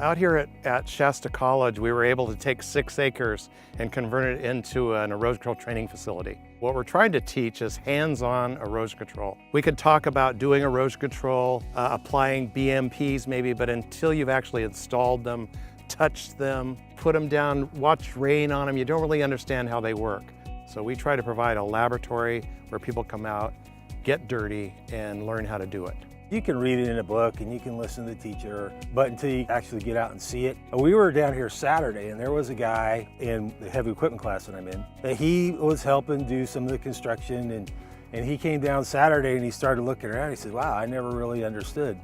Out here at Shasta College, we were able to take 6 acres and convert it into an erosion control training facility. What we're trying to teach is hands-on erosion control. We could talk about doing erosion control, applying BMPs maybe, but until you've actually installed them, touched them, put them down, watched rain on them, you don't really understand how they work. So we try to provide a laboratory where people come out, get dirty, and learn how to do it. You can read it in a book and you can listen to the teacher, but until you actually get out and see it. We were down here Saturday and there was a guy in the heavy equipment class that I'm in, that he was helping do some of the construction, and he came down Saturday and he started looking around. He said, wow, I never really understood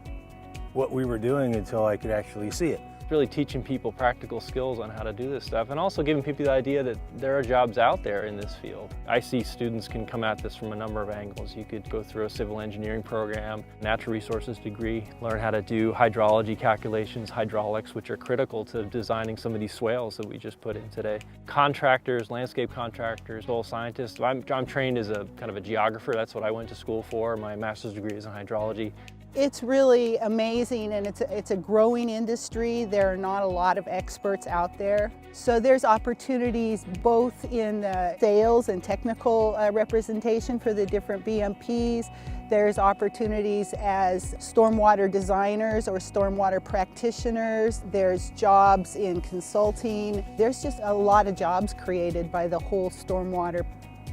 what we were doing until I could actually see it. Really teaching people practical skills on how to do this stuff, and also giving people the idea that there are jobs out there in this field. I see students can come at this from a number of angles. You could go through a civil engineering program, natural resources degree, learn how to do hydrology calculations, hydraulics, which are critical to designing some of these swales that we just put in today. Contractors, landscape contractors, soil scientists. I'm trained as a kind of a geographer. That's what I went to school for. My master's degree is in hydrology. It's really amazing, and it's a growing industry. There are not a lot of experts out there. So there's opportunities both in sales and technical representation for the different BMPs. There's opportunities as stormwater designers or stormwater practitioners. There's jobs in consulting. There's just a lot of jobs created by the whole stormwater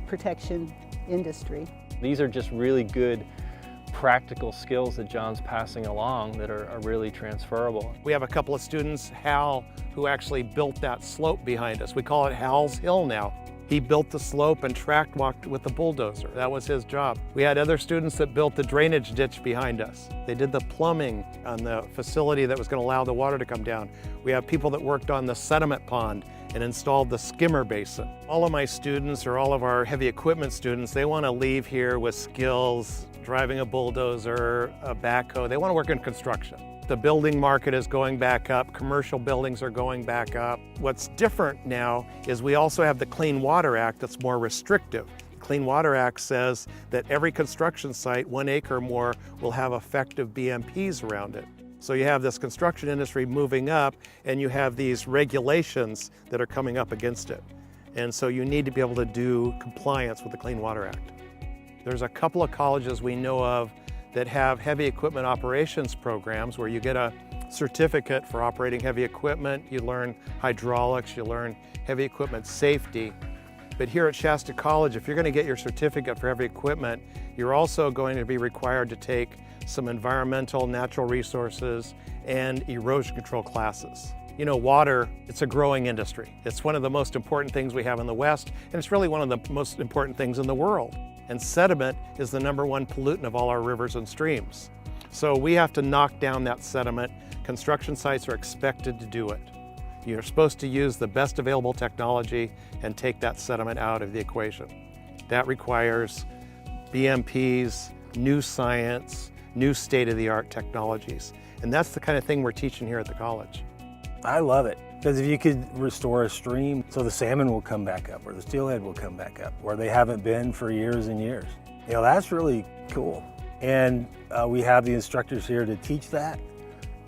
protection industry. These are just really good practical skills that John's passing along that are really transferable. We have a couple of students, Hal, who actually built that slope behind us. We call it Hal's Hill now. He built the slope and track walked with the bulldozer. That was his job. We had other students that built the drainage ditch behind us. They did the plumbing on the facility that was going to allow the water to come down. We have people that worked on the sediment pond and installed the skimmer basin. All of my students, or all of our heavy equipment students, they want to leave here with skills, driving a bulldozer, a backhoe. They want to work in construction. The building market is going back up. Commercial buildings are going back up. What's different now is we also have the Clean Water Act that's more restrictive. The Clean Water Act says that every construction site, 1 acre or more, will have effective BMPs around it. So you have this construction industry moving up, and you have these regulations that are coming up against it. And so you need to be able to do compliance with the Clean Water Act. There's a couple of colleges we know of that have heavy equipment operations programs where you get a certificate for operating heavy equipment, you learn hydraulics, you learn heavy equipment safety. But here at Shasta College, if you're going to get your certificate for heavy equipment, you're also going to be required to take some environmental, natural resources, and erosion control classes. You know, water, it's a growing industry. It's one of the most important things we have in the West, and it's really one of the most important things in the world. And sediment is the #1 pollutant of all our rivers and streams. So we have to knock down that sediment. Construction sites are expected to do it. You're supposed to use the best available technology and take that sediment out of the equation. That requires BMPs, new science, new state-of-the-art technologies. And that's the kind of thing we're teaching here at the college. I love it, because if you could restore a stream so the salmon will come back up, or the steelhead will come back up, where they haven't been for years and years. You know, that's really cool. And we have the instructors here to teach that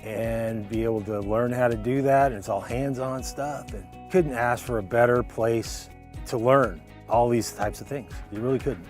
and be able to learn how to do that. And it's all hands-on stuff. And couldn't ask for a better place to learn all these types of things. You really couldn't.